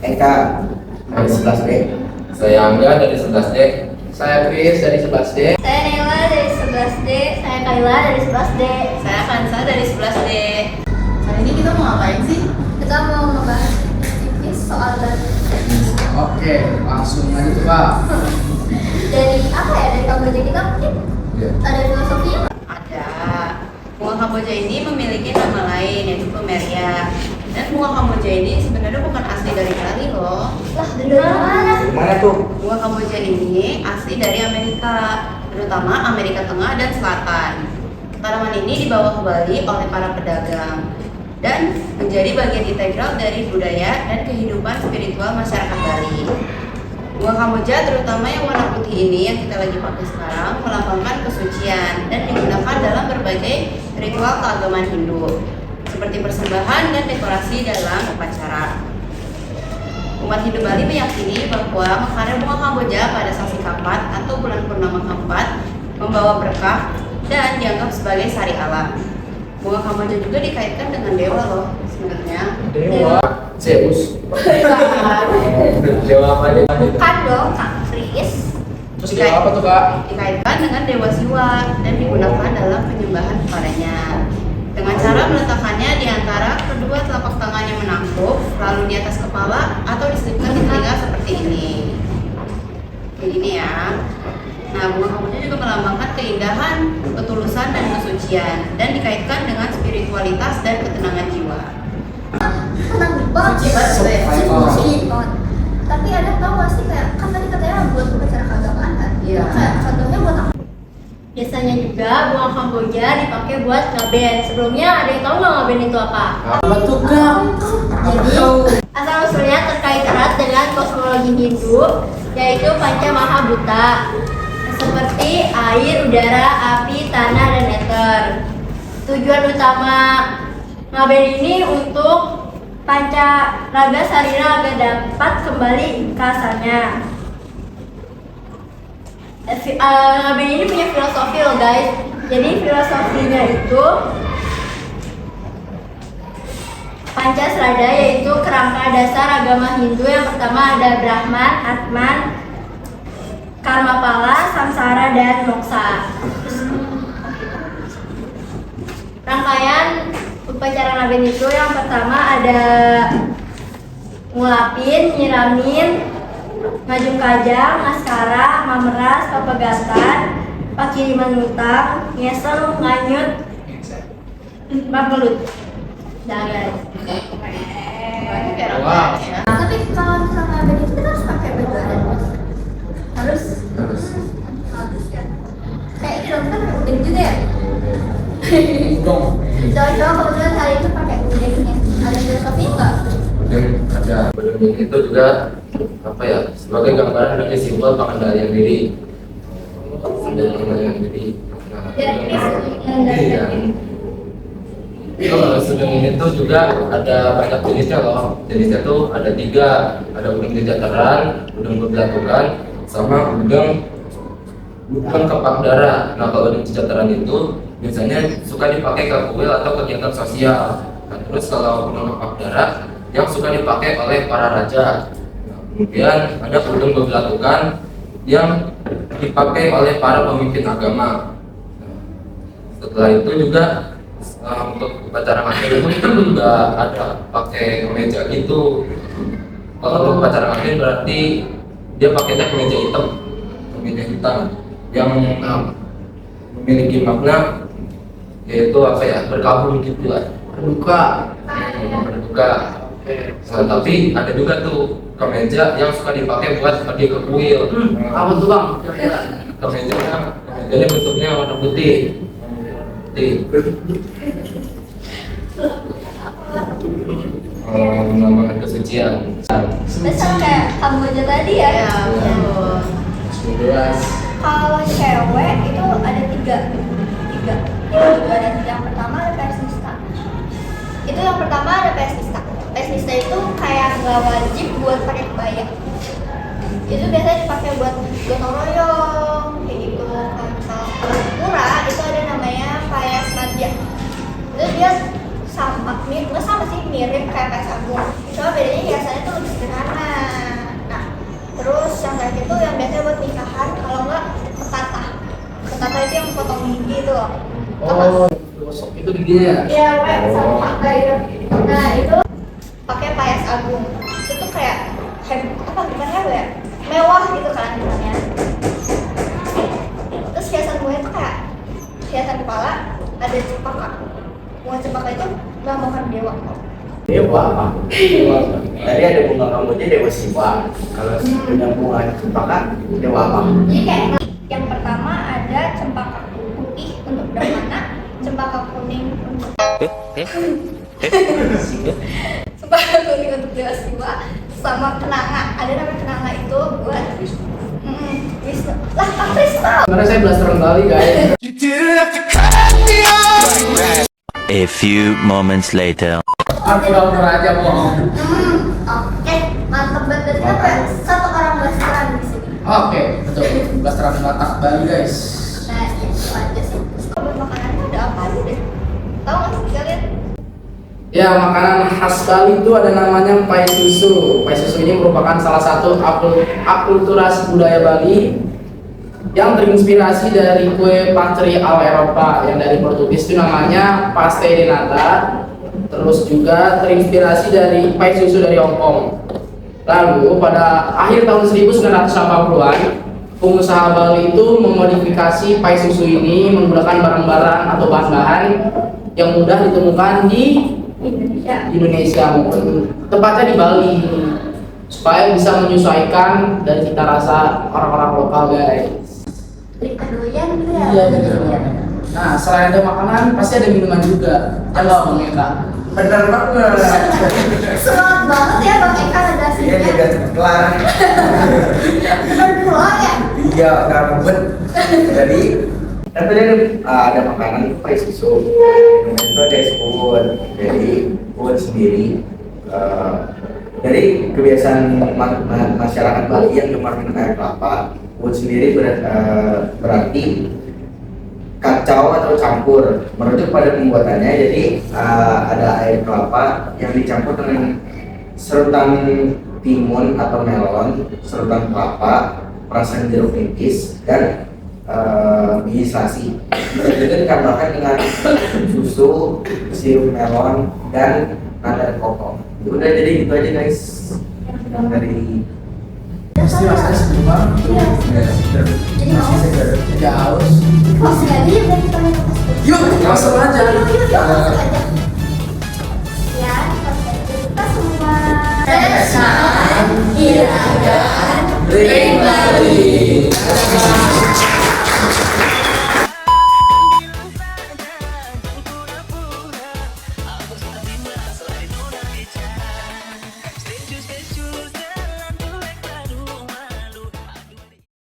Eka dari 11D. Saya Angga dari 11D. Saya Chris dari 11D. Saya Nela dari 11D. Saya Kayla dari 11D. Saya Kansa dari 11D. Hari ini kita mau ngapain sih? Kita mau ngebahas tipis soal data. Oke, langsung aja tuh Kak. Dari apa ya? Dari Kamboja kita mungkin ada filosofinya. Ada. Bunga Kamboja ini memiliki nama lain yaitu Plumeria. Dan bunga Kamboja ini sebenarnya bukan asli dari Bali loh. Lah, dari mana? Dari mana tuh? Bunga Kamboja ini asli dari Amerika, terutama Amerika Tengah dan Selatan. Tanaman ini dibawa ke Bali oleh para pedagang dan menjadi bagian integral dari budaya dan kehidupan spiritual masyarakat Bali. Bunga Kamboja terutama yang warna putih ini yang kita lagi pakai sekarang melambangkan kesucian dan digunakan dalam berbagai ritual keagamaan Hindu seperti persembahan dan dekorasi dalam upacara. Umat Hindu Bali meyakini bahwa mekaran bunga Kamboja pada sasi keempat atau bulan purnama keempat membawa berkah dan dianggap sebagai sari alam. Bunga Kamboja juga dikaitkan dengan dewa loh sebenarnya. Dewa Zeus. Dewa apa nih? Bukan dong, Kak Kris. Terus dewa apa tuh Kak? Dikaitkan dengan dewa Siwa dan digunakan dalam penyembahan kepadanya. Dengan cara meletakkannya di antara kedua telapak tangan yang menangkup, lalu di atas kepala atau diselipkan di telinga seperti ini. Kayak gini ya. Nah, bunga Kamboja juga melambangkan keindahan, ketulusan, dan kesucian dan dikaitkan dengan spiritualitas dan ketenangan jiwa. Tenang banget. Suci banget tuh ya. Suci banget. Tapi ada tau gak sih kayak kan tadi katanya buat upacara keagamaan kan? Iya. Kayak contohnya buat apa? Biasanya juga bunga Kamboja dipakai buat ngeband. Sebelumnya ada yang tahu nggak ngeband itu apa? Apa tuh Kak? Jadi asal usulnya terkait erat dengan kosmologi Hindu, yaitu Panca Mahabhuta, seperti air, udara, api, tanah, dan ether. Tujuan utama ngeband ini untuk panca raga sarira agar dapat kembali ke asalnya. Ngeband ini punya filosofi loh guys. Jadi filosofinya itu Pancasrada, yaitu kerangka dasar agama Hindu. Yang pertama ada Brahman, Atman, Karmapala, Samsara, dan Moksa. Rangkaian upacara ngaben itu yang pertama ada ngulapin, nyiramin, ngajung kajang, maskara, mameras, papagatan, pakiriman ngutang, ngesel, nganyut, magelut. Jangan guys. Wow. Tapi kalau misalnya ngaben itu kita harus pakai baju adat Mas? Harus. Kan? Kayak ini dong, kita pakai udeng juga ya? Dong. Cowok-cowok kebetulan hari itu pakai udengnya. Ada filosofi nggak? Dan ada bedeng itu juga apa ya? Sebagai gambaran dari simbol pengendalian diri. Pengendalian diri. Nah, iya. Kalau sedang ini tuh juga ada banyak jenisnya loh. Jenisnya tuh ada 3, ada udeng jajaran, udeng bebelatukan, sama udeng kepak darah. Nah, kalau udeng jajaran itu biasanya suka dipakai ke kuil atau kegiatan sosial. Nah, terus kalau udeng kepak darah yang suka dipakai oleh para raja. Nah, kemudian ada udeng bebelatukan yang dipakai oleh para pemimpin agama. Nah, setelah itu juga untuk upacara ngaben itu juga ada pakai kemeja gitu. Kalau untuk upacara ngaben berarti dia pakainya kemeja hitam yang memiliki makna yaitu apa ya, berkabung gitu lah, Berduka. berduka. Nah, tapi ada juga tuh kemeja yang suka dipakai buat pergi ke kuil. Apa tuh Bang? Kemejanya bentuknya warna putih. Menambahkan kesucian. Misal kayak Kamboja tadi ya. Ya, betul. 19. Kalau cewek itu ada tiga. Yang pertama ada pesnista. Itu yang pertama ada pesnista. Pesnista itu kayak nggak wajib buat pakai kebaya. Itu biasanya dipakai buat gotong royong kayak gitu. Kalau pura itu ada namanya payas madya. Itu dia nggak sama sih, mirip kayak payas agung. Cuma bedanya hiasannya tuh lebih sederhana. gigi itu loh. Oh, gosok itu giginya. Iya, kayak sama pakai itu. Nah, itu pakai payas agung. Itu tuh kayak apa bukan ya? Mewah gitu kan misalnya. Terus hiasan bunga itu kayak hiasan kepala ada cempaka. Bunga cempaka itu melambangkan dewa. Dewa apa? Tadi ada bunga kamboja Dewa Siwa. Kalau ada bunga cempaka Dewa apa? Jadi kayak yang pertama ada cempaka putih untuk Brahmana, cempaka kuning untuk cempaka kuning untuk Dewa Siwa, sama kenanga. Ada namanya kenanga itu buat Wisnu. Lah, Kak Krisna. Sebenarnya saya blasteran kali guys. A few moments later. Aku udah aja bohong. Oke, mantep banget. Kita kayak satu orang blasteran di sini. Oke, betul. Blasteran Batak Bali guys. Nah, itu aja sih. Terus kalau buat makanannya ada apa aja deh? Tahu nggak sih kalian? Ya, makanan khas Bali itu ada namanya pai susu. Pai susu ini merupakan salah satu akulturasi budaya Bali yang terinspirasi dari kue pastry ala Eropa yang dari Portugis itu namanya pastel de nata. Terus juga terinspirasi dari pai susu dari Hong Kong. Lalu pada akhir tahun 1980-an, pengusaha Bali itu memodifikasi pai susu ini menggunakan barang-barang atau bahan-bahan yang mudah ditemukan di Indonesia maupun tepatnya di Bali supaya bisa menyesuaikan dari cita rasa orang-orang lokal guys. Beli kedoyan gitu ya? Iya benar. Nah selain ada makanan pasti ada minuman juga. Ya nggak Bang Eka? Bener banget. Semangat banget ya Bang Eka Iya ngejelasinnya. dia udah cepet kelar. Bener pulang ya? Iya, udah ribet. Jadi kan tadi ada makanan itu pai susu. Minuman itu ada es kuon. Jadi kuon sendiri dari kebiasaan masyarakat Bali yang gemar minum air kelapa. Kuon sendiri berarti kacau atau campur. Merujuk pada pembuatannya, jadi ada air kelapa yang dicampur dengan serutan timun atau melon, serutan kelapa, perasan jeruk nipis, dan biji selasi. Juga ditambahkan dengan susu, sirup melon, dan nada koko. Udah jadi gitu aja guys. Dari Pasti rasanya sejuk banget. Jadi mau Jadi haus. closing aja ya biar kita minum es krim. Yuk langsung aja. Yuk, langsung aja. Ya, kita semua. Iragan, Ring Bali.